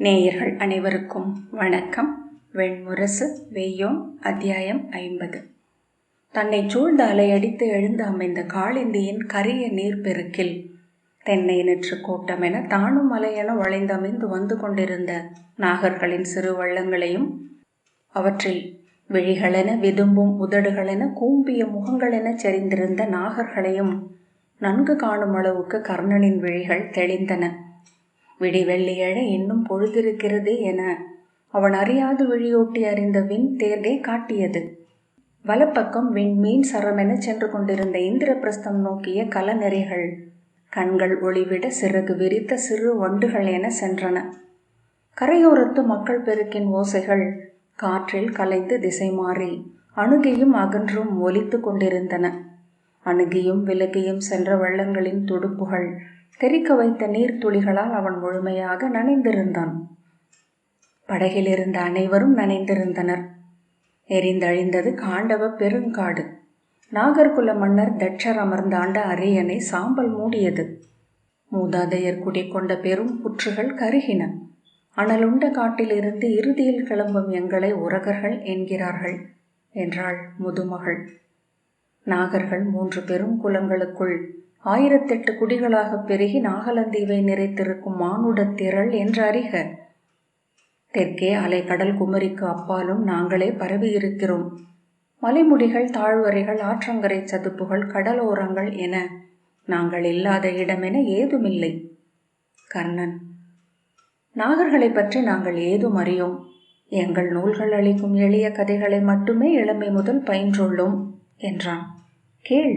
நேயர்கள் அனைவருக்கும் வணக்கம். வெண்முரசு வெய்யோன் அத்தியாயம் 50. தன்னை சூழ்ந்த அலையடித்து எழுந்து அமைந்த காளிந்தியின் கரிய நீர்ப்பெருக்கில் தென்னை நெற்று கூட்டமென தானும் அலையென வளைந்தமைந்து வந்து கொண்டிருந்த நாகர்களின் சிறு வள்ளங்களையும் அவற்றில் விழிகளென விதும்பும் உதடுகளென கூம்பிய முகங்களென செறிந்திருந்த நாகர்களையும் நன்கு காணும் அளவுக்கு கர்ணனின் விழிகள் தெளிந்தன. விடிவெள்ளியழ இன்னும் பொழுதிருக்கிறது என அவன் அறியாது விழியோட்டி அறிந்த விண் தேர்கை காட்டியது. வலப்பக்கம் விண்மீன் சரமென சென்று கொண்டிருந்த இந்திரபிரஸ்தம் நோக்கிய கலநெறிகள் கண்கள் ஒளிவிட சிறகு விரித்த சிறு வண்டுகள் என சென்றன. கரையோரத்து மக்கள் பெருக்கின் ஓசைகள் காற்றில் கலைந்து திசை மாறி அணுகியும் அகன்றும் ஒலித்து கொண்டிருந்தன. அணுகியும் விலகியும் சென்ற வெள்ளங்களின் துடுப்புகள் தெறிக்க வைத்த நீர்த்துளிகளால் அவன் முழுமையாக நனைந்திருந்தான். படகில் இருந்த அனைவரும் நனைந்திருந்தனர். எரிந்தழிந்தது காண்டவ பெருங்காடு. நாகர்குல மன்னர் தட்சர் அமர்ந்தாண்ட அரியணை சாம்பல் மூடியது. மூதாதையர் குடிக்கொண்ட பெரும் புற்றுகள் கருகின. அனலுண்ட காட்டிலிருந்து இறுதியில் கிளம்பும் எங்களை உரகர்கள் என்கிறார்கள் என்றாள் முதுமகள். நாகர்கள் 3 பெரும் குலங்களுக்குள் 1008 குடிகளாக பெருகி நாகலந்தீவை நிறைத்திருக்கும் மானுடத் திரள் என்று அறிக. தெற்கே அலைக்கடல் குமரிக்கு அப்பாலும் நாங்களே பரவியிருக்கிறோம். மலைமுடிகள், தாழ்வரைகள், ஆற்றங்கரை சதுப்புகள், கடலோரங்கள் என நாங்கள் இல்லாத இடமென ஏதுமில்லை. கர்ணன்: நாகர்களை பற்றி நாங்கள் ஏதும் அறியோம். எங்கள் நூல்கள் அளிக்கும் எளிய கதைகளை மட்டுமே இளமை முதல் பயின்றுள்ளோம் என்றான். கேள்.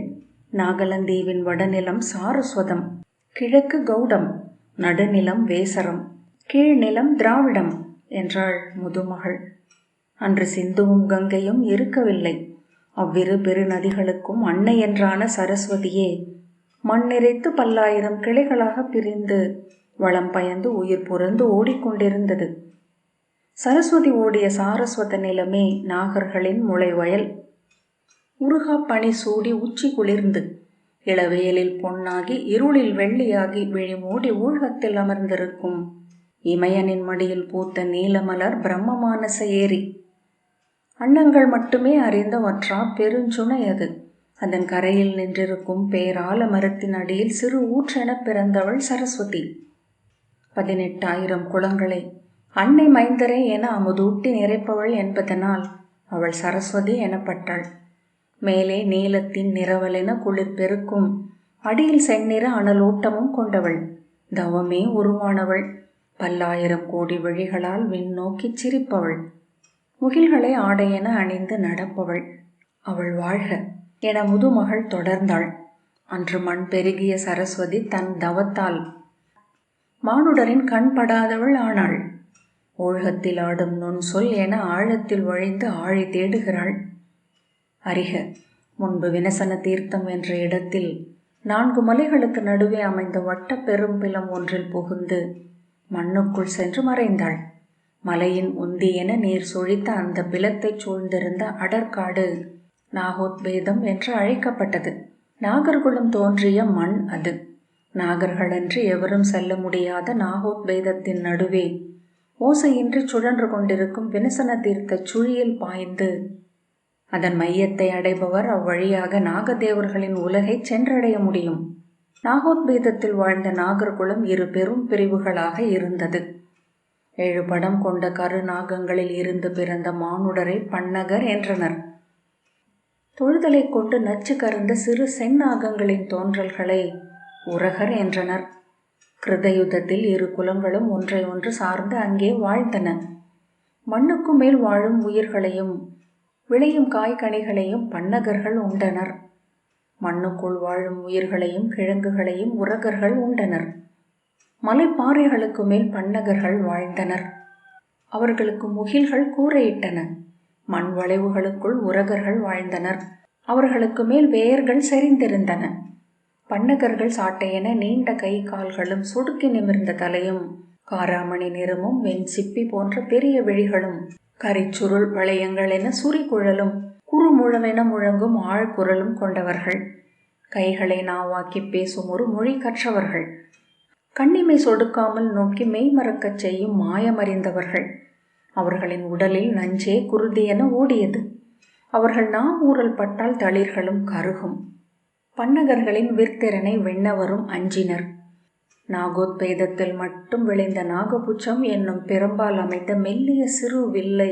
நாகலந்தீவின் வடநிலம் சாரஸ்வதம், கிழக்கு கௌடம், நடுநிலம் வேசரம், கீழ்நிலம் திராவிடம் என்றாள் முதுமகள். அன்று சிந்துவும் கங்கையும் இருக்கவில்லை. அவ்விரு பெருநதிகளுக்கும் அன்னை என்றான சரஸ்வதியே மண் நிறைத்து 1000 கிளைகளாக பிரிந்து வளம் பயந்து உயிர் புரந்து ஓடிக்கொண்டிருந்தது. சரஸ்வதி ஓடிய சாரஸ்வத நிலமே நாகர்களின் முளைவயல். உருகா பனி சூடி உச்சி குளிர்ந்து இளவெயிலில் பொன்னாகி இருளில் வெள்ளியாகி விழிமூடி ஊழ்கத்தில் அமர்ந்திருக்கும் இமயனின் மடியில் பூத்த நீலமலர் பிரம்மமானச ஏரி. அன்னங்கள் மட்டுமே அறிந்த வற்றா பெருஞ்சுனை அது. அதன் கரையில் நின்றிருக்கும் பேரால மரத்தின் அடியில் சிறு ஊற்றென பிறந்தவள் சரஸ்வதி. 18,000 குளங்களை அன்னை மைந்தரே என அமுதூட்டி நிறைப்பவள் என்பதனால் அவள் சரஸ்வதி எனப்பட்டாள். மேலே நீலத்தின் நிறவலென குளிர் பெருக்கும், அடியில் செந்நிற அனலோட்டமும் கொண்டவள். தவமே உருவானவள். 10,000 கோடி விழிகளால் விண்ணோக்கி சிரிப்பவள். முகில்களை ஆடையென அணிந்து நடப்பவள். அவள் வாழ்க என முதுமகள் தொடர்ந்தாள். அன்று மண் பெருகிய சரஸ்வதி தன் தவத்தால் மானுடரின் கண்படாதவள் ஆனாள். ஓழ்கத்தில் ஆடும் நுண் சொல் என ஆழத்தில் வழிந்து ஆழி தேடுகிறாள். அறிக. முன்பு வினசன தீர்த்தம் என்ற இடத்தில் 4 மலைகளுக்கு நடுவே அமைந்த வட்ட பெரும்பிலம் ஒன்றில் புகுந்து மண்ணுக்குள் சென்று மறைந்தாள். மலையின் உந்தி என நீர் சுழித்த அந்த பிலத்தை சூழ்ந்திருந்த அடற்காடு நாகோத்வேதம் என்று அழைக்கப்பட்டது. நாகர்குலம் தோன்றிய மண் அது. நாகர்களன்று எவரும் செல்ல முடியாத நாகோத்வேதத்தின் நடுவே ஓசையின்றி சுழன்று கொண்டிருக்கும் வினசன தீர்த்த சுழியில் பாய்ந்து அதன் மையத்தை அடைபவர் அவ்வழியாக நாகதேவர்களின் உலகை சென்றடைய முடியும். நாகோத்வேதத்தில் வாழ்ந்த நாகர்குலம் 2 பெரும் பிரிவுகளாக இருந்தது. 7 படம் கொண்ட கருநாகங்களில் இருந்து பிறந்த மானுடரை பன்னகர் என்றனர். தொழுதலை கொண்டு நச்சு கறந்த சிறு செந்நாகங்களின் தோன்றல்களை உரகர் என்றனர். கிருதயுதத்தில் 2 குலங்களும் ஒன்றை ஒன்று சார்ந்து அங்கே வாழ்ந்தன. மண்ணுக்கு மேல் வாழும் உயிர்களையும் விளையும் காய்கனிகளையும் பன்னகர்கள் உண்டனர். மண்ணுக்குள் வாழும் உயிர்களையும் கிழங்குகளையும் உரகர்கள் உண்டனர். மலைப்பாறைகளுக்கு மேல் பன்னகர்கள் வாழ்ந்தனர். அவர்களுக்கு முகில்கள் கூரையிட்டன. மண் வளைவுகளுக்குள் உரகர்கள் வாழ்ந்தனர். அவர்களுக்கு மேல் வேர்கள் செறிந்திருந்தன. பன்னகர்கள் சாட்டையென நீண்ட கை கால்களும் சுடுக்கி நிமிர்ந்த தலையும் காராமணி நிறமும் வெண் சிப்பி போன்ற பெரிய விழிகளும் கரிச்சுருள் வளையங்கள் என சுரிகுழலும் குறுமுழமென முழங்கும் ஆழ்குரலும் கொண்டவர்கள். கைகளை நாவாக்கி பேசும் ஒரு மொழி கற்றவர்கள். கண்ணிமை சொடுக்காமல் நோக்கி மெய்மறக்கச் செய்யும் மாயமறிந்தவர்கள். அவர்களின் உடலில் நஞ்சே குருதியென ஓடியது. அவர்கள் நாமூறல் பட்டால் தளிர்களும் கருகும். பன்னகர்களின் விற்திறனை விண்ணவரும் அஞ்சினர். நாகோத்பேதத்தில் மட்டும் விளைந்த நாகபுச்சம் என்னும் பெரும்பால் அமைந்த மெல்லிய சிறு வில்லை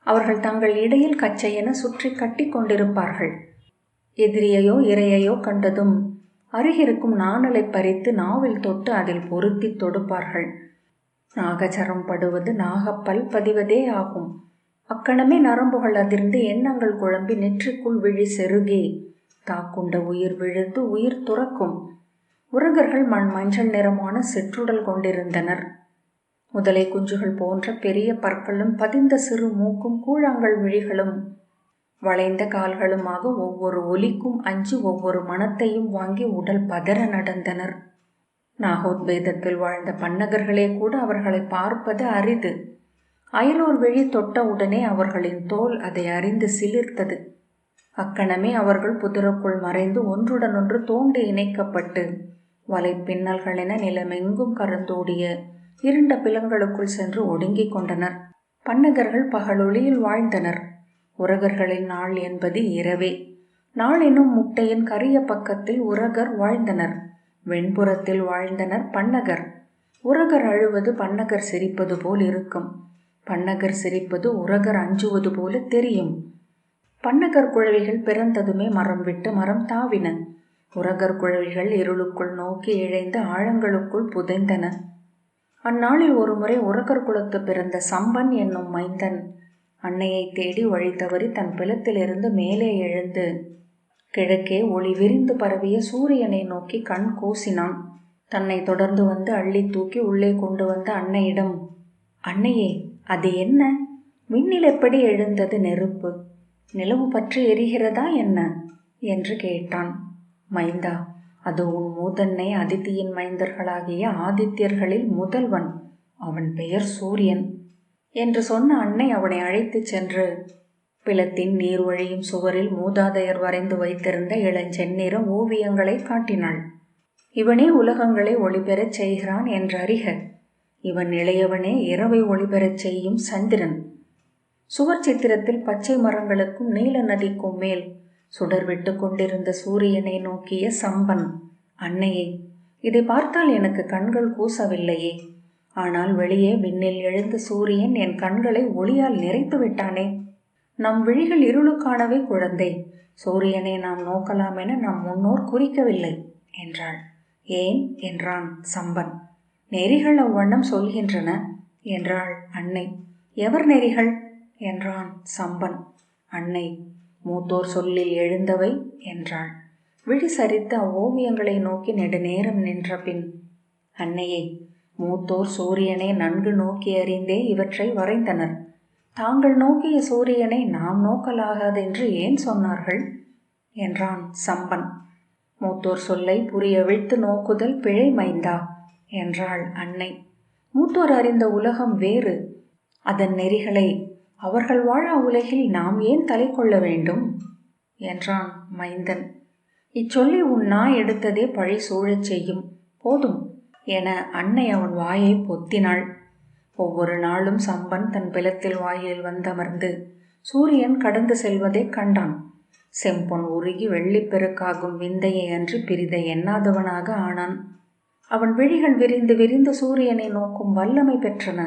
அவர்கள் தங்கள் இடையில் கச்சையென சுற்றி கட்டி கொண்டிருப்பார்கள். எதிரியையோ இரையையோ கண்டதும் அருகிருக்கும் நாணலை பறித்து நாவில் தொட்டு அதில் பொருத்தி தொடுப்பார்கள். நாகச்சரம் படுவது நாகப்பல் பதிவதே ஆகும். அக்கணமே நரம்புகள் அதிர்ந்து எண்ணங்கள் குழம்பி நெற்றிக்குள் விழி செருகி தாக்குண்ட உயிர் விழுந்து உயிர் துறக்கும். உரகர்கள் மஞ்சள் நிறமான சிற்றுடல் கொண்டிருந்தனர். முதலை குஞ்சுகள் போன்ற பெரிய பற்களும் பதிந்த சிறு மூக்கும் கூழாங்கல் விழிகளும் வளைந்த கால்களுமாக ஒவ்வொரு ஒலிக்கும் அஞ்சு ஒவ்வொரு மனத்தையும் வாங்கி உடல் பதற நடந்தனர். நாகோத்பேதத்தில் வாழ்ந்த பன்னகர்களே கூட அவர்களை பார்ப்பது அரிது. அயலோர் விழி தொட்ட உடனே அவர்களின் தோல் அதை அறிந்து சிலிர்த்தது. அக்கணமே அவர்கள் புதிருக்குள் மறைந்து ஒன்றுடன் ஒன்று தோண்டி இணைக்கப்பட்டு வலை பின்னல்களென நிலமெங்கும் கரந்தோடிய இருண்ட பிலங்களுக்குள் சென்று ஒடுங்கிக் கொண்டனர். பன்னகர்கள் பகலொளியில் வாழ்ந்தனர். உரகர்களின் நாள் என்பது இரவே. நாள் என்னும் முட்டையின் கரிய பக்கத்தில் உரகர் வாழ்ந்தனர். வெண்புறத்தில் வாழ்ந்தனர் பன்னகர். உரகர் அழுவது பன்னகர் சிரிப்பது போல் இருக்கும். பன்னகர் சிரிப்பது உரகர் அஞ்சுவது போல தெரியும். பன்னகர் குழவிகள் பிறந்ததுமே மரம் விட்டு மரம் தாவின. உரகர் குழவிகள் இருளுக்குள் நோக்கி இழைந்து ஆழங்களுக்குள் புதைந்தன. அந்நாளில் ஒருமுறை உரகர் குலத்து பிறந்த சம்பன் என்னும் மைந்தன் அன்னையை தேடி வழி தவறி தன் பிலத்திலிருந்து மேலே எழுந்து கிழக்கே ஒளி விரிந்து பரவிய சூரியனை நோக்கி கண் கூசினான். தன்னை தொடர்ந்து வந்து அள்ளி தூக்கி உள்ளே கொண்டு வந்த அன்னையிடம், "அன்னையே, அது என்ன? விண்ணில் எப்படி எழுந்தது நெருப்பு? நிலவு பற்றி எரிகிறதா என்ன?" என்று கேட்டான். "மைந்தா, அது உன் மூதன்னை அதித்தியின் மைந்தர்களாகிய ஆதித்யர்களில் முதல்வன். அவன் பெயர் சூரியன்" என்று சொன்ன அன்னை அவனை அழைத்துச் சென்று பிலத்தின் நீர் வழியும் சுவரில் மூதாதையர் வரைந்து வைத்திருந்த இளஞ்செந்நிற ஓவியங்களை காட்டினாள். "இவனே உலகங்களை ஒளிபெறச் செய்கிறான் என்று அறிக. இவன் இளையவனே இரவை ஒளிபெறச் செய்யும் சந்திரன்." சுவர் சித்திரத்தில் பச்சை மரங்களுக்கும் நீல நதிக்கும் மேல் சுடர் விட்டு கொண்டிருந்த சூரியனை நோக்கிய சம்பன், "அன்னையே, இதை பார்த்தால் எனக்கு கண்கள் கூசவில்லையே. ஆனால் வெளியே விண்ணில் எழுந்த சூரியன் என் கண்களை ஒளியால் நிறைத்து விட்டானே. நம் விழிகள் இருளுக்கானவே குழந்தை. சூரியனை நாம் நோக்கலாம் என நம் முன்னோர் குறிக்கவில்லை" என்றாள். "ஏன்?" என்றான் சம்பன். "நெறிகள் அவ்வண்ணம் சொல்கின்றன" என்றாள் அன்னை. "எவர் நெறிகள்?" என்றான் சம்பன். அன்னை, "மூத்தோர் சொல்லில் எழுந்தவை" என்றாள். விழி சரித்து அவ்வோவியங்களை நோக்கி நெடுநேரம் நின்ற பின், "அன்னையே, மூத்தோர் சூரியனை நன்கு நோக்கி அறிந்தே இவற்றை வரைந்தனர். தாங்கள் நோக்கிய சூரியனை நாம் நோக்கலாகாதென்று ஏன் சொன்னார்கள்?" என்றான் சம்பன். "மூத்தோர் சொல்லை புரியவிழ்த்து நோக்குதல் பிழை மைந்தா" என்றாள் அன்னை. "மூத்தோர் அறிந்த உலகம் வேறு. அதன் நெறிகளை அவர்கள் வாழா உலகில் நாம் ஏன் தலை கொள்ள வேண்டும்?" என்றான் மைந்தன். "இச்சொல்லை உன் நாய் எடுத்ததே பழி சூழச் செய்யும். போதும்" என அன்னை அவன் வாயை பொத்தினாள். ஒவ்வொரு நாளும் சம்பன் தன் பிலத்தில் வாயில் வந்தமர்ந்து சூரியன் கடந்து செல்வதை கண்டான். செம்பொன் உருகி வெள்ளிப்பெருக்காகும் விந்தையை அன்றி பிரிதை எண்ணாதவனாக ஆனான். அவன் விழிகள் விரிந்து விரிந்து சூரியனை நோக்கும் வல்லமை பெற்றன.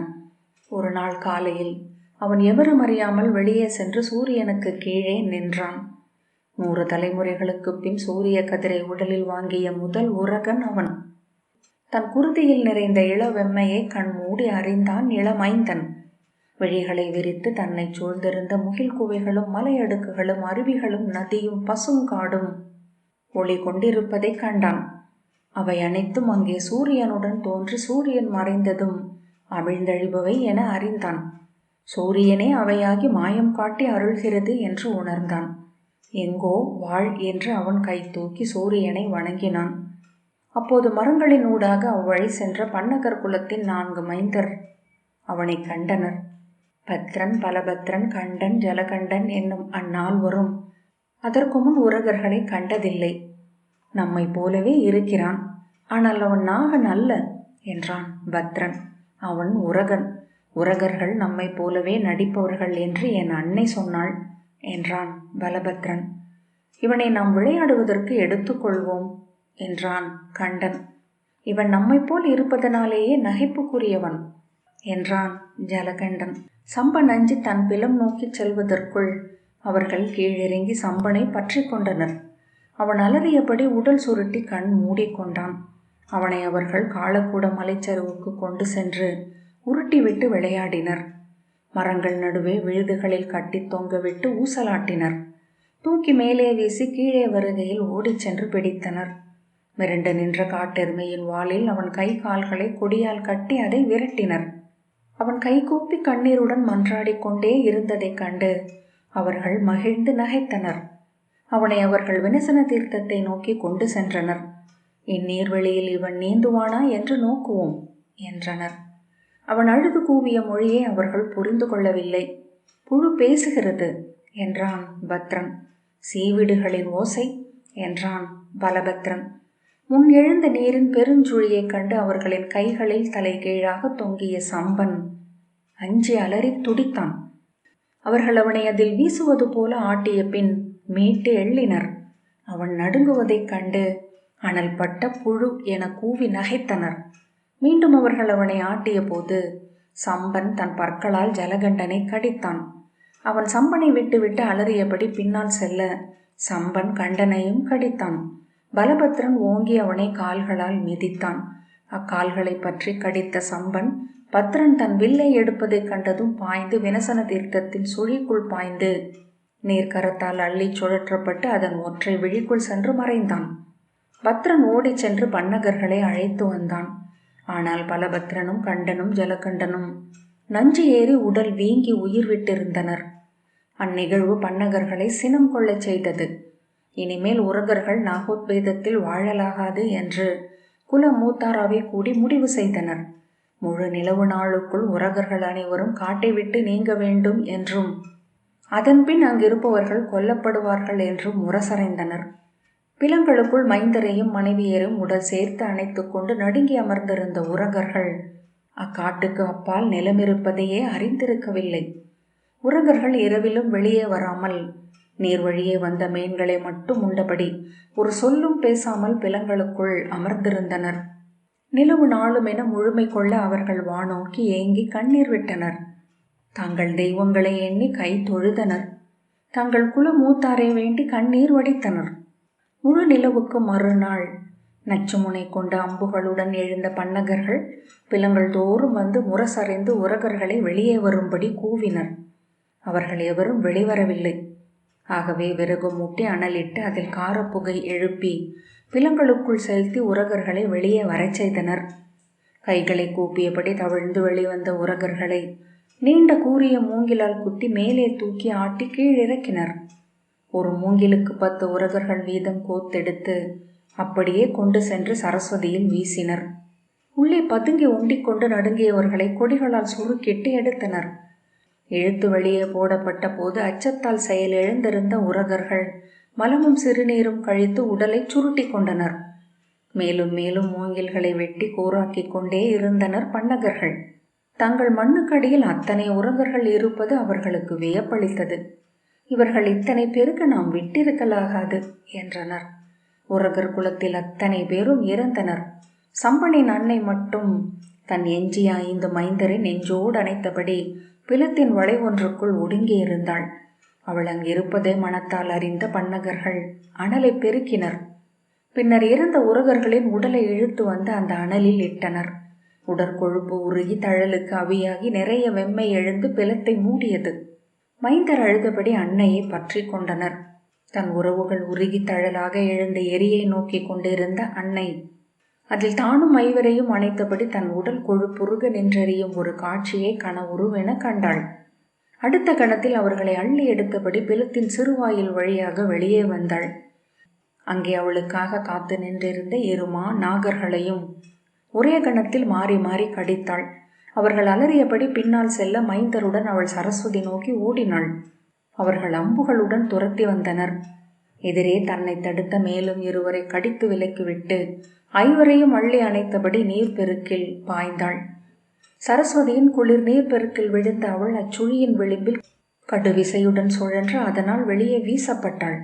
ஒரு நாள் காலையில் அவன் எவரும் அறியாமல் வெளியே சென்று சூரியனுக்கு கீழே நின்றான். 100 தலைமுறைகளுக்கு பின் சூரிய கதிரை உடலில் வாங்கிய முதல் உரகன் அவன். தன் குருதியில் நிறைந்த இளவெம்மையை கண் மூடி அறிந்தான் இளமைந்தன். விழிகளை விரித்து தன்னை சூழ்ந்திருந்த முகில் குவைகளும் மலையடுக்குகளும் அருவிகளும் நதியும் பசுங்காடும் ஒளி கொண்டிருப்பதை கண்டான். அவை அனைத்தும் அங்கே சூரியனுடன் தோன்றி சூரியன் மறைந்ததும் அமிழ்ந்தழிபவை என அறிந்தான். சூரியனே அவையாகி மாயம் காட்டி அருள்கிறது என்று உணர்ந்தான். "எங்கோ வாழ்" என்று அவன் கை தூக்கி சூரியனை வணங்கினான். அப்போது மரங்களின் ஊடாக அவ்வழி சென்ற பன்னகர் குலத்தின் 4 மைந்தர் அவனை கண்டனர். பத்ரன், பலபத்ரன், கண்டன், ஜலகண்டன் என்னும் அந்நால்வரும் அதற்கு முன் உரகர்களை கண்டதில்லை. "நம்மை போலவே இருக்கிறான். ஆனால் அவன் நாகன் அல்ல என்றான் பத்ரன். அவன் உரகன். உரகர்கள் நம்மை போலவே நடிப்பவர்கள் என்று என் அன்னை சொன்னாள் என்றான் பலபத்ரன். இவனை நாம் விளையாடுவதற்கு எடுத்துக்கொள்வோம் என்றான் கண்டன். இவன் நம்மை போல் இருப்பதனாலேயே நகைப்புக்குரியவன் என்றான் ஜலகண்டன். சம்பன் அஞ்சி தன் பிலம் நோக்கி செல்வதற்குள் அவர்கள் கீழிறங்கி சம்பனை பற்றி கொண்டனர். அவன் அலறியபடி உடல் சுருட்டி கண் மூடிக்கொண்டான். அவனை அவர்கள் காலக்கூட மலைச்சரிவுக்கு கொண்டு சென்று உருட்டிவிட்டு விளையாடினர். மரங்கள் நடுவே விழுதுகளில் கட்டி தொங்கவிட்டு ஊசலாட்டினர். தூக்கி மேலே வீசி கீழே வருகையில் ஓடிச் சென்று பிடித்தனர். மிரண்டு நின்ற காட்டெருமையின் வாலில் அவன் கை கால்களை கொடியால் கட்டி அதை விரட்டினர். அவன் கைகூப்பி கண்ணீருடன் மன்றாடிக் கொண்டே இருந்ததைக் கண்டு அவர்கள் மகிழ்ந்து நகைத்தனர். அவனை அவர்கள் வினசன தீர்த்தத்தை நோக்கி கொண்டு சென்றனர். இந்நீர்வெளியில் இவன் நீந்துவானா என்று நோக்குவோம் என்றனர். அவன் அழுது கூவிய மொழியை அவர்கள் புரிந்து கொள்ளவில்லை. புழு பேசுகிறது என்றான் பத்ரன். சீவிடுகளின் ஓசை என்றான் பலபத்ரன். முன் எழுந்த நீரின் பெருஞ்சுழியைக் கண்டு அவர்களின் கைகளில் தலைகீழாக தொங்கிய சம்பன் அஞ்சி அலறி துடித்தான். அவர்கள் அவனை அதில் வீசுவது போல ஆட்டிய பின் மீட்டு எள்ளினர். அவன் நடுங்குவதைக் கண்டு அனல் பட்ட புழு என கூவி நகைத்தனர். மீண்டும் அவர்கள் அவனை ஆட்டிய போது சம்பன் தன் பற்களால் ஜலகண்டனை கடித்தான். அவன் சம்பனை விட்டுவிட்டு அலறியபடி பின்னால் செல்ல சம்பன் கண்டனையும் கடித்தான். பலபத்ரன் ஓங்கி அவனை கால்களால் மிதித்தான். அக்கால்களை பற்றி கடித்த சம்பன் பத்ரன் தன் வில்லை எடுப்பதைக் கண்டதும் பாய்ந்து வினசன தீர்த்தத்தின் சுழிக்குள் பாய்ந்து நீர்க்கரத்தால் அள்ளி சுழற்றப்பட்டு அதன் ஒற்றை விழிக்குள் சென்று மறைந்தான். பத்ரன் ஓடிச் சென்று பன்னகர்களை அழைத்து வந்தான். ஆனால் பலபத்ரனும் கண்டனும் ஜலகண்டனும் நஞ்சு ஏறி உடல் வீங்கி உயிர் விட்டிருந்தனர். அந்நிகழ்வு பன்னகர்களை சினம் கொள்ளச் செய்தது. இனிமேல் உரகர்கள் நாகோத்வேதத்தில் வாழலாகாது என்று குல மூத்தாராவை கூடி முடிவு செய்தனர். முழு நிலவு நாளுக்குள் உரகர்கள் அனைவரும் காட்டை விட்டு நீங்க வேண்டும் என்றும் அதன்பின் அங்கிருப்பவர்கள் கொல்லப்படுவார்கள் என்றும் முரசறைந்தனர். பிலங்களுக்குள் மைந்தரையும் மனைவியரும் உடல் சேர்த்து அணைத்து கொண்டு நடுங்கி அமர்ந்திருந்த உரகர்கள் அக்காட்டுக்கு அப்பால் நிலமிருப்பதையே அறிந்திருக்கவில்லை. உரகர்கள் இரவிலும் வெளியே வராமல் நீர் வழியே வந்த மீன்களை மட்டும் உண்டபடி ஒரு சொல்லும் பேசாமல் பிலங்களுக்குள் அமர்ந்திருந்தனர். நிலவு நாளும் என முழுமை கொள்ள அவர்கள் வானோக்கி ஏங்கி கண்ணீர் விட்டனர். தங்கள் தெய்வங்களை எண்ணி கை தொழுதனர். தங்கள் குல மூத்தாரை வேண்டி கண்ணீர் வடித்தனர். முழு நிலவுக்கு மறுநாள் நச்சுமுனை கொண்ட அம்புகளுடன் எழுந்த பன்னகர்கள் பிலங்கள் தோறும் வந்து முரசறைந்து உரகர்களை வெளியே வரும்படி கூவினர். அவர்கள் எவரும் வெளிவரவில்லை. ஆகவே விறகு மூட்டி அனலிட்டு அதில் காரப்புகை எழுப்பி பிலங்களுக்குள் செலுத்தி உரகர்களை வெளியே வரச் செய்தனர். கைகளை கூப்பியபடி தவிழ்ந்து வெளிவந்த உரகர்களை நீண்ட கூரிய மூங்கிலால் குத்தி மேலே தூக்கி ஆட்டி கீழிறக்கினர். ஒரு மூங்கிலுக்கு 10 உரகர்கள் வீதம் கோத்தெடுத்து அப்படியே கொண்டு சென்று சரஸ்வதியில் வீசினர். உள்ளே பதுங்கி ஒண்டிக்கொண்டு நடுங்கியவர்களை கொடிகளால் சுருக்கிட்டு எடுத்தனர். இழுத்து வெளியே போடப்பட்ட போது அச்சத்தால் செயல் எழுந்திருந்த உரகர்கள் மலமும் சிறுநீரும் கழித்து உடலை சுருட்டி கொண்டனர். மேலும் மேலும் மூங்கில்களை வெட்டி கூறாக்கி கொண்டே இருந்தனர் பன்னகர்கள். தங்கள் மண்ணுக்கடியில் அத்தனை உரகர்கள் இருப்பது அவர்களுக்கு வியப்பளித்தது. இவர்கள் இத்தனை பேருக்கு நாம் விட்டிருக்கலாகாது என்றனர். உரகர் குலத்தில் அத்தனை பேரும் இறந்தனர். சம்பனின் அன்னை மட்டும் தன் எஞ்சிய 5 மைந்தரை நெஞ்சோடு அணைத்தபடி பிலத்தின் வளை ஒன்றுக்குள் ஒடுங்கி இருந்தாள். அவள் அங்கிருப்பதை மனத்தால் அறிந்த பன்னகர்கள் அனலை பெருக்கினர். பின்னர் இறந்த உரகர்களின் உடலை இழுத்து வந்து அந்த அனலில் இட்டனர். உடற்கொழுப்பு உருகி தழலுக்கு அவியாகி நிறைய வெம்மை எழுந்து பிலத்தை மூடியது. மைந்தர் அழுதபடி அன்னையை பற்றி கொண்டனர். தன் உறவுகள் உருகி தழலாக எழுந்த எரியை நோக்கி கொண்டிருந்த அன்னை அதில் தானும் ஐவரையும் அணைத்தபடி தன் உடல் கொழுப்புருக நின்றெறியும் ஒரு காட்சியை கனவுருவென கண்டாள். அடுத்த கணத்தில் அவர்களை அள்ளி எடுத்தபடி பிலத்தின் சிறுவாயில் வழியாக வெளியே வந்தாள். அங்கே அவளுக்காக காத்து நின்றிருந்த எருமா நாகர்களையும் ஒரே கணத்தில் மாறி மாறி கடித்தாள். அவர்கள் அலறியபடி பின்னால் செல்ல மைந்தருடன் அவள் சரஸ்வதி நோக்கி ஓடினாள். அவர்கள் அம்புகளுடன் துரத்தி வந்தனர். எதிரே தன்னை தடுத்த மேலும் இருவரை கடித்து விலக்கிவிட்டு ஐவரையும் அள்ளி அணைத்தபடி நீர்ப்பெருக்கில் பாய்ந்தாள். சரஸ்வதியின் குளிர் நீர்ப்பெருக்கில் விழுந்த அவள் அச்சுழியின் விளிம்பில் கடுவிசையுடன் சுழன்று அதனால் வெளியே வீசப்பட்டாள்.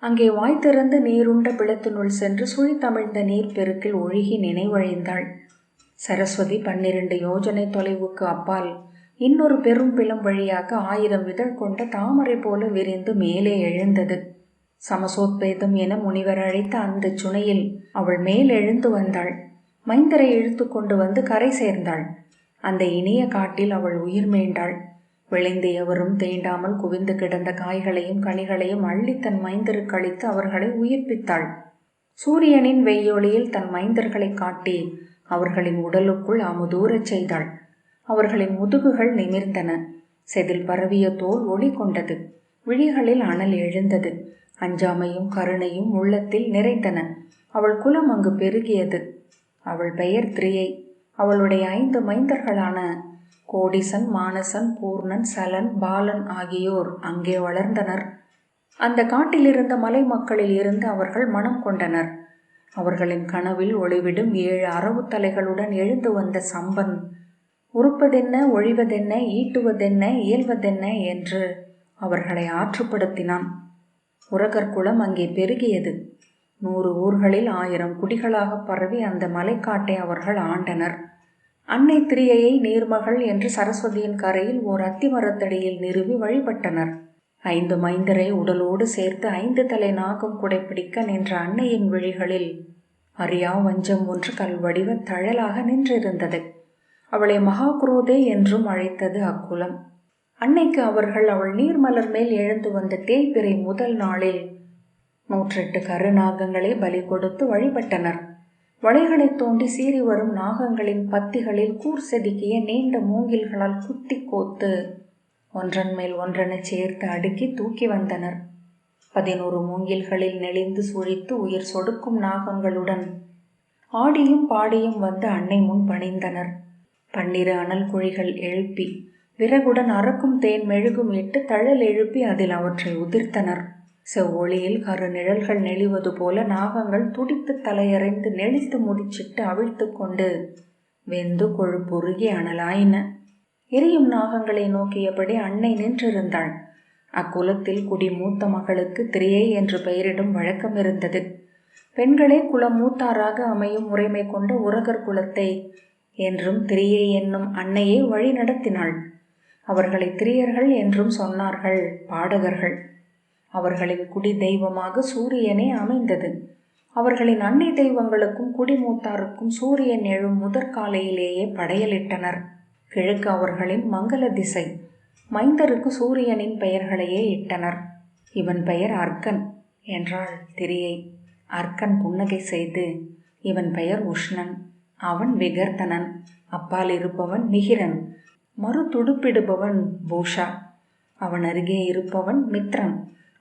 அங்கே வாய் திறந்து நீருண்ட பிளத்தினுள் சென்று சுழி தமிழ்ந்த நீர்ப்பெருக்கில் ஒழுகி நினைவழிந்தாள். சரஸ்வதி 12 யோஜனை தொலைவுக்கு அப்பால் இன்னொரு பெரும் பிலம் வழியாக 1000 இதழ் கொண்ட தாமரை போல விரிந்து மேலே எழுந்தது. சமசோத்பேதம் என முனிவர் அழைத்த அந்த சுனையில் அவள் மேல் எழுந்து வந்தாள். மைந்தரை இழுத்து கொண்டு வந்து கரை சேர்ந்தாள். அந்த இனிய காட்டில் அவள் உயிர் மீண்டாள். விளைந்து எவரும் தீண்டாமல் குவிந்து கிடந்த காய்களையும் கனிகளையும் அள்ளி தன் மைந்தருக்கு அளித்து அவர்களை உயிர்ப்பித்தாள். சூரியனின் வெய்யொளியில் தன் மைந்தர்களை காட்டி அவர்களின் உடலுக்குள் அமுதூரச் செய்தாள். அவர்களின் முதுகுகள் நிமிர்ந்தன. செதில் பரவிய தோல் ஒளி கொண்டது. விழிகளில் அனல் எழுந்தது. அஞ்சாமையும் கருணையும் உள்ளத்தில் நிறைந்தன. அவள் குலம் அங்கு பெருகியது. அவள் பெயர் திரியை. அவளுடைய 5 மைந்தர்களான கோடிசன், மானசன், பூர்ணன், சலன், பாலன் ஆகியோர் அங்கே வளர்ந்தனர். அந்த காட்டிலிருந்த மலை மக்களில் இருந்து அவர்கள் மனம் கொண்டனர். அவர்களின் கனவில் ஒளிவிடும் 7 அரவு தலைகளுடன் எழுந்து வந்த சம்பன் உறுப்பதென்ன, ஒழிவதென்ன, ஈட்டுவதென்ன, இயல்வதென்ன என்று அவர்களை ஆற்றுப்படுத்தினான். உரகர் குலம் அங்கே பெருகியது. 100 ஊர்களில் 1000 குடிகளாக பரவி அந்த மலைக்காட்டை அவர்கள் ஆண்டனர். அன்னை திரியையை நீர்மகள் என்று சரஸ்வதியின் கரையில் ஓர் அத்திமரத்தடியில் நிறுவி வழிபட்டனர். 5 மைந்தரை உடலோடு சேர்த்து 5 தலை நாகம் குடைப்பிடிக்க நின்ற அன்னையின் விழிகளில் அறியா வஞ்சம் ஒன்று கல்வடிவ தழலாக நின்றிருந்தது. அவளை மகாகுரோதே என்றும் அழைத்தது அக்குலம். அன்னைக்கு அவர்கள் அவள் நீர்மலர் மேல் எழுந்து வந்த தேய்பிறை முதல் நாளில் 108 கருநாகங்களை பலி கொடுத்து வழிபட்டனர். வளைகளை தோண்டி சீறி வரும் நாகங்களின் பத்திகளில் கூர் செதுக்கிய நீண்ட மூங்கில்களால் குத்தி கோத்து ஒன்றன் மேல் ஒன்றென சேர்த்து அடுக்கி தூக்கி வந்தனர். 11 மூங்கில்களில் நெளிந்து சுழித்து உயிர் சொடுக்கும் நாகங்களுடன் ஆடியும் பாடியும் வந்து அன்னை முன் பணிந்தனர். 12 அனல் குழிகள் எழுப்பி விறகுடன் அறக்கும் தேன் மெழுகும் இட்டு தழல் எழுப்பி அதில் அவற்றை உதிர்த்தனர். செவ்வொளியில் கருநிழல்கள் நெளிவது போல நாகங்கள் துடித்து தலையறைந்து நெளித்து முடிச்சிட்டு அவிழ்த்து கொண்டு வெந்து கொழுப்புருகி அனலாயின. எரியும் நாகங்களை நோக்கியபடி அன்னை நின்றிருந்தாள். அக்குலத்தில் குடி மூத்த மகளுக்கு திரியை என்று பெயரிடும் வழக்கம் இருந்தது. பெண்களே குலம் மூத்தாராக அமையும் முறைமை கொண்ட உரகர் குலத்தை என்றும் திரியை என்னும் அன்னையே வழி நடத்தினாள். அவர்களை திரியர்கள் என்றும் சொன்னார்கள் பாடகர்கள். அவர்களின் குடி தெய்வமாக சூரியனே அமைந்தது. அவர்களின் அன்னை தெய்வங்களுக்கும் குடிமூத்தாருக்கும் சூரியன் எழும் முதற்காலையிலேயே படையலிட்டனர். கிழக்கு அவர்களின் மங்கள திசை. மைந்தருக்கு சூரியனின் பெயர்களையே இட்டனர். இவன் பெயர் அர்க்கன் என்றாள் திரியை. அர்க்கன் புன்னகை செய்து, இவன் பெயர் உஷ்ணன், அவன் விகர்த்தனன், அப்பால் இருப்பவன் மிகிரன், மறு துடுப்பிடுபவன் பூஷா, அவன் அருகே இருப்பவன் மித்ரன்,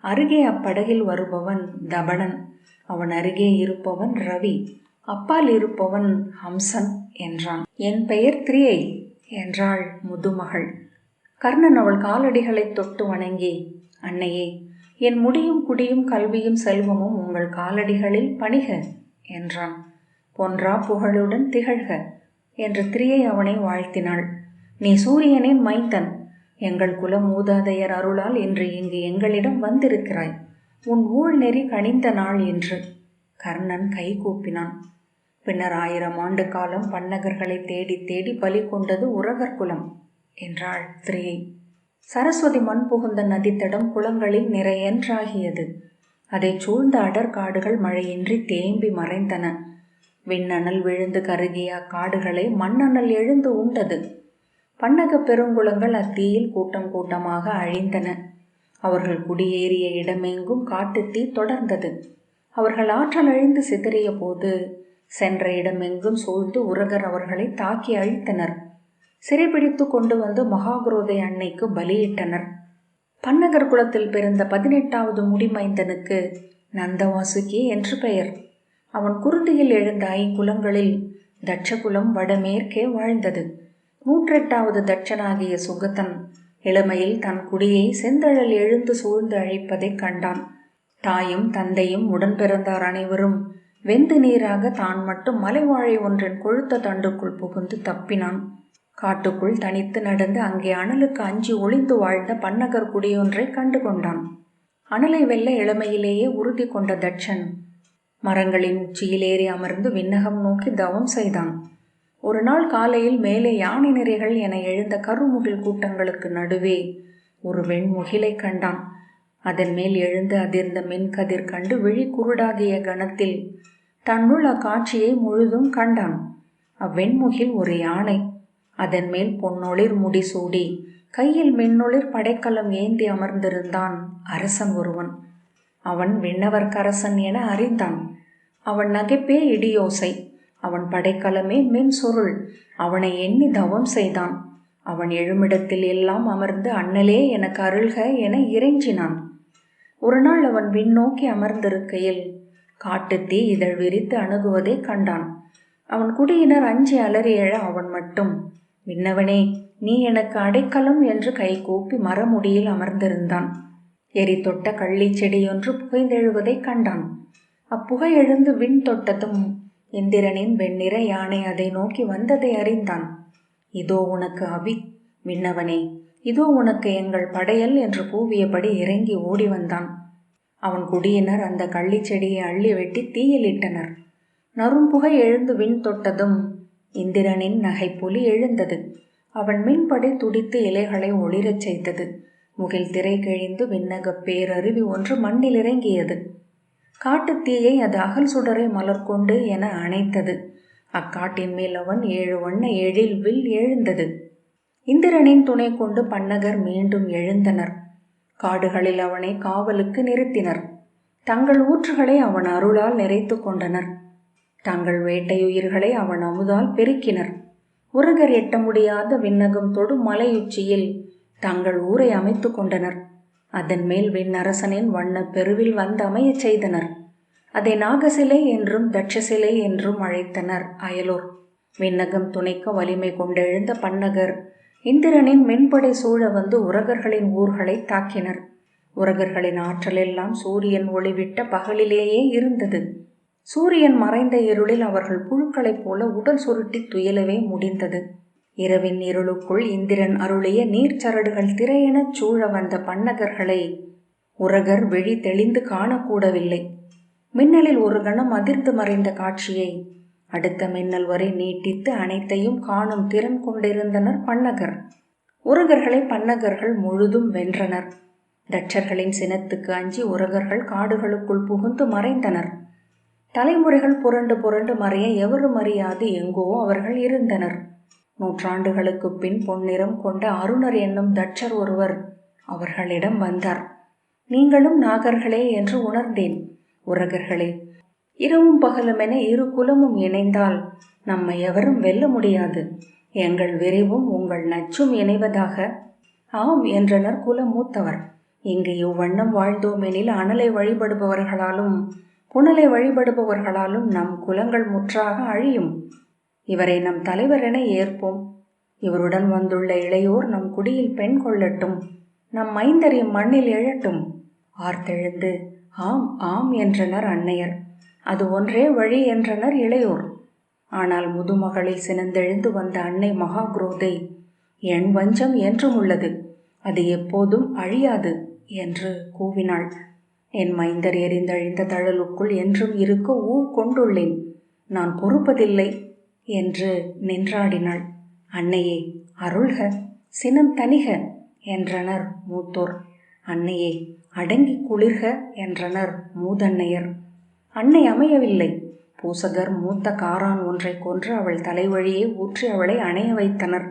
அருகே அப்படகில் வருபவன் தபணன், அவன் அருகே இருப்பவன் ரவி, அப்பால் இருப்பவன் ஹம்சன் என்றான். என் பெயர் திரியை என்றாள் முதுமகள். கர்ணன் அவள் காலடிகளை தொட்டு வணங்கி, அன்னையே, என் முடியும் குடியும் கல்வியும் செல்வமும் உங்கள் காலடிகளில் பணிக என்றான். பொன்றா புகழுடன் திகழ்க என்று திரியை அவனை வாழ்த்தினாள். நீ சூரியனின் மைந்தன். எங்கள் குல மூதாதையர் அருளால் இன்று இங்கு எங்களிடம் வந்திருக்கிறாய். உன் ஊழ் நெறி கனிந்த நாள் என்று. கர்ணன் கை கூப்பினான். பின்னர் 1000 ஆண்டு காலம் பன்னகர்களை தேடி தேடி பலி கொண்டது உரகர் குலம் என்றாள் திரியை. சரஸ்வதி மண் புகுந்த நதித்தடம் குளங்களில் நிறையென்றாகியது. அதை சூழ்ந்த அடற்காடுகள் மழையின்றி தேம்பி மறைந்தன. விண்ணணல் விழுந்து கருகிய அக்காடுகளை மண்ணணல் எழுந்து உண்டது. பன்னக பெருங்குளங்கள் அத்தீயில் கூட்டம் கூட்டமாக அழிந்தன. அவர்கள் குடியேறிய இடமெங்கும் காட்டுத்தீ தொடர்ந்தது. அவர்கள் ஆற்றல் அழிந்து சிதறிய போது சென்ற இடமெங்கும் சூழ்ந்து உரகர் அவர்களை தாக்கி அழித்தனர். சிறைபிடித்து கொண்டு வந்து மகாகுரோதை அன்னைக்கு பலியிட்டனர். பன்னகர் குலத்தில் பிறந்த 18வது முடிமைந்தனுக்கு நந்தவாசுகி என்று பெயர். அவன் குருதியில் எழுந்த 5 குலங்களில் தட்சகுலம் வடமேற்கே வாழ்ந்தது. 108வது தட்சனாகிய சுகதன் இளமையில் தன் குடியை செந்தழல் எழுந்து சூழ்ந்து அழிப்பதைக் கண்டான். தாயும் தந்தையும் உடன் பிறந்தார் அனைவரும் வெந்து நீராக தான் மட்டும் மலைவாழை ஒன்றின் கொழுத்த தண்டுக்குள் புகுந்து தப்பினான். காட்டுக்குள் தனித்து நடந்து அங்கே அனலுக்கு அஞ்சி ஒளிந்து வாழ்ந்த பன்னகர் குடியொன்றை கண்டு கொண்டான். அனலை வெல்ல இளமையிலேயே உறுதி கொண்ட தட்சன் மரங்களின் உச்சியிலேறி அமர்ந்து விண்ணகம் நோக்கி தவம் செய்தான். ஒரு நாள் காலையில் மேலே யானை நிறைகள் என எழுந்த கருமுகில் கூட்டங்களுக்கு நடுவே ஒரு வெண்முகிலை கண்டான். அதன் மேல் எழுந்து அதிர்ந்த மென்கதிர் கண்டு விழி குருடாகிய கணத்தில் தன்னுள் அக்காட்சியை முழுதும் கண்டான். அவ்வெண்முகில் ஒரு யானை. அதன் மேல் பொன்னொளிர் முடிசூடி கையில் மின்னொளிர் படைக்கலம் ஏந்தி அமர்ந்திருந்தான் அரசன் ஒருவன். அவன் விண்ணவர்க்கரசன் என அறிந்தான். அவன் நகைப்பே இடியோசை, அவன் படைக்கலமே மென் சொருள். அவனை எண்ணி தவம் செய்தான். அவன் எழுமிடத்தில் எல்லாம் அமர்ந்து அண்ணலே எனக்கு அருள்க என இறைஞ்சினான். ஒரு நாள் அவன் விண்ணோக்கி அமர்ந்திருக்கையில் காட்டுத்தீ இதழ் விரித்து அணுகுவதை கண்டான். அவன் குடியினர் அஞ்சி அலறி எழ அவன் மட்டும், விண்ணவனே, நீ எனக்கு அடைக்கலம் என்று கைகூப்பி மரமுடியில் அமர்ந்திருந்தான். எரி தொட்ட கள்ளி செடியொன்று புகைந்தெழுவதை கண்டான். அப்புகை எழுந்து விண் தொட்டதும் இந்திரனின் வெண்ணிற யானை அதை நோக்கி வந்ததை அறிந்தான். இதோ உனக்கு அவி, விண்ணவனே, இதோ உனக்கு எங்கள் படையல் என்று கூவியபடி இறங்கி ஓடி வந்தான். அவன் குடியினர் அந்த கள்ளி செடியை அள்ளி வெட்டி தீயிலிட்டனர். நறும்புகை எழுந்து விண் தொட்டதும் இந்திரனின் நகைப்புலி எழுந்தது. அவன் மின்படை துடித்து இலைகளை ஒளிரச் செய்தது. முகில் திரை கிழிந்து விண்ணகப் பேரருவி ஒன்று மண்ணில் இறங்கியது. காட்டுத்தீயை அது அகல் சுடரை மலர்கொண்டு என அணைத்தது. அக்காட்டின் மேல் அவன் 7 வண்ண எழில் வில் எழுந்தது. இந்திரனின் துணை கொண்டு பன்னகர் மீண்டும் எழுந்தனர். காடுகளில் அவனை காவலுக்கு நிறுத்தினர். தங்கள் ஊற்றுகளை அவன் அருளால் நிறைத்து கொண்டனர். தங்கள் வேட்டையுயிர்களை அவன் அமுதால் பெருக்கினர். உரகர் எட்ட முடியாத விண்ணகம் தொடும் மலையுச்சியில் தங்கள் ஊரை அமைத்து கொண்டனர். அதன் மேல் விண்ணரசனின் வண்ண பெருவில் வந்து அமையச் செய்தனர். அதை நாகசிலை என்றும் தட்சசிலை என்றும் அழைத்தனர் அயலோர். விண்ணகம் துணைக்க வலிமை கொண்டெழுந்த பன்னகர் இந்திரனின் மென்படை சூழ வந்து உரகர்களின் ஊர்களை தாக்கினர். உரகர்களின் ஆற்றலெல்லாம் சூரியன் ஒளிவிட்ட பகலிலேயே இருந்தது. சூரியன் மறைந்த இருளில் அவர்கள் புழுக்களைப் போல உடல் சுருட்டி துயிலவே முடிந்தது. இரவின் இருளுக்குள் இந்திரன் அருளிய நீர்ச்சரடுகள் திரையெனச் சூழ வந்த பன்னகர்களை உரகர் விழி தெளிந்து காணக்கூடவில்லை. மின்னலில் ஒரு கணம் அதிர்ந்து மறைந்த காட்சியை அடுத்த மின்னல் வரை நீட்டித்து அனைத்தையும் காணும் திறன் கொண்டிருந்தனர் பன்னகர். உரகர்களை பன்னகர்கள் முழுதும் வென்றனர். தட்சர்களின் சினத்துக்கு அஞ்சி உரகர்கள் காடுகளுக்குள் புகுந்து மறைந்தனர். தலைமுறைகள் புரண்டு புரண்டு மறைய எவரும் அறியாது எங்கோ அவர்கள் இருந்தனர். நூற்றாண்டுகளுக்கு பின் பொன்னிறம் கொண்ட அருணர் என்னும் தட்சர் ஒருவர் அவர்களிடம் வந்தார். நீங்களும் நாகர்களே என்று உணர்ந்தேன். உரகர்களே, இரவும் பகலுமென 2 குலமும் இணைந்தால் நம்மை எவரும் வெல்ல முடியாது. எங்கள் விரைவும் உங்கள் நச்சும் இணைவதாக. ஆம் என்றனர் குல மூத்தவர். இங்கு இவ்வண்ணம் வாழ்ந்தோமெனில் அனலை வழிபடுபவர்களாலும் புனலை வழிபடுபவர்களாலும் நம் குலங்கள் முற்றாக அழியும். இவரை நம் தலைவர் என ஏற்போம். இவருடன் வந்துள்ள இளையோர் நம் குடியில் பெண் கொள்ளட்டும். நம் மைந்தர் இம்மண்ணில் எழட்டும். ஆர்த்தெழுந்து ஆம் ஆம் என்றனர் அன்னையர். அது ஒன்றே வழி என்றனர் இளையோர். ஆனால் முதுமகளில் சினந்தெழுந்து வந்த அன்னை மகாகுரோதை, என் வஞ்சம் என்றும் உள்ளது, அது எப்போதும் அழியாது என்று கூவினாள். என் மைந்தர் எரிந்தழிந்த தழலுக்குள் என்றும் இருக்க ஊழ் கொண்டுள்ளேன். நான் பொறுப்பதில்லை என்று நின்றாடினாள். அன்னையே அருள்க, சினம் தணிக என்றனர் மூத்தோர். அன்னையே அடங்கி குளிர்க என்றனர் மூதன்னையர். அன்னை அமையவில்லை. பூசகர் மூத்த காரான் ஒன்றை கொன்று அவள் தலைவழியே ஊற்றி அவளை அணைய வைத்தனர்.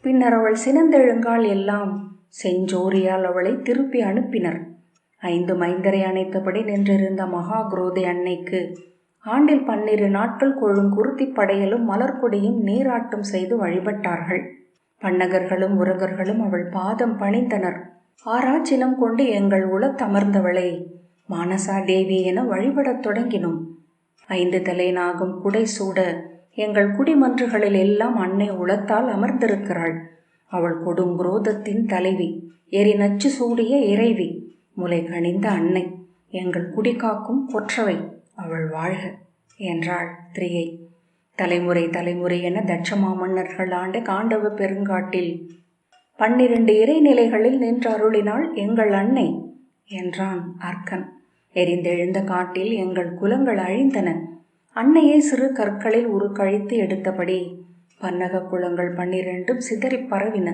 பின்னர் அவள் சினந்தெழுங்கால் எல்லாம் செஞ்சோரியால் அவளை திருப்பி அனுப்பினர். 5 மைந்தரை அணைத்தபடி நின்றிருந்த மகாகுரோதை அன்னைக்கு ஆண்டில் 12 நாட்கள் கொழுங்குருத்தி படையலும் மலர்கொடியும் நீராட்டம் செய்து வழிபட்டார்கள். பன்னகர்களும் உரகர்களும் அவள் பாதம் பணிந்தனர். ஆராச்சினம் கொண்டு எங்கள் உளத்தமர்ந்தவளை மானசா தேவி என வழிபடத் தொடங்கினோம். 5 தலை நாகம் குடை சூட எங்கள் குடிமன்றுகளில் எல்லாம் அன்னை உளத்தால் அமர்ந்திருக்கிறாள். அவள் கொடுங்குரோதத்தின் தலைவி, எரி நச்சு சூடிய இறைவி, முலை கனிந்த அன்னை, எங்கள் குடிகாக்கும் கொற்றவை, அவள் வாழ்க என்றாள் திரியை. தலைமுறை தலைமுறை என தட்ச மாமன்னர்கள் ஆண்ட காண்டவ பெருங்காட்டில் 12 இறைநிலைகளில் நின்று அருளினாள் எங்கள் அன்னை என்றான் அர்க்கன். எரிந்தெழுந்த காட்டில் எங்கள் குலங்கள் அழிந்தன. அன்னையை சிறு கற்களில் உருக்கழித்து எடுத்தபடி பன்னக குலங்கள் 12 சிதறி பரவின.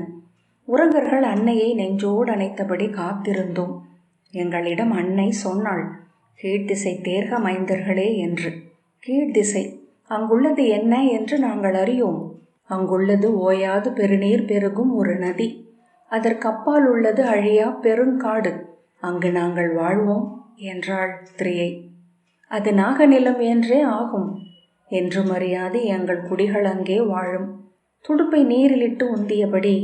உறங்கர்கள் அன்னையை நெஞ்சோடு அணைத்தபடி காத்திருந்தோம். எங்களிடம் அன்னை சொன்னாள், கீழ்த்திசை தேர்க மைந்தர்களே என்று. கீழ்த்திசை அங்குள்ளது என்ன என்று நாங்கள் அறியோம். அங்குள்ளது ஓயாது பெருநீர் பெருகும் ஒரு நதி. அதற்கப்பால் உள்ளது அழியா பெருங்காடு. அங்கு நாங்கள் வாழ்வோம் என்றாள் திரியை. அது நாகநிலம் என்றே ஆகும். என்று மரியாதை எங்கள் குடிகள் அங்கே வாழும். துடுப்பை நீரிலிட்டு உந்தியபடி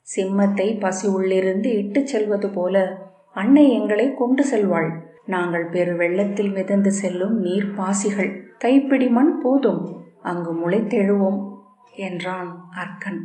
சிம்மத்தை பசி உள்ளிருந்து இட்டு செல்வது போல அன்னை எங்களை கொண்டு செல்வாள். நாங்கள் பெரு வெள்ளத்தில் மிதந்து செல்லும் நீர் பாசிகள். கைப்பிடி மண் போதும், அங்கு முளைத்தெழுவோம் என்றான் அர்க்கன்.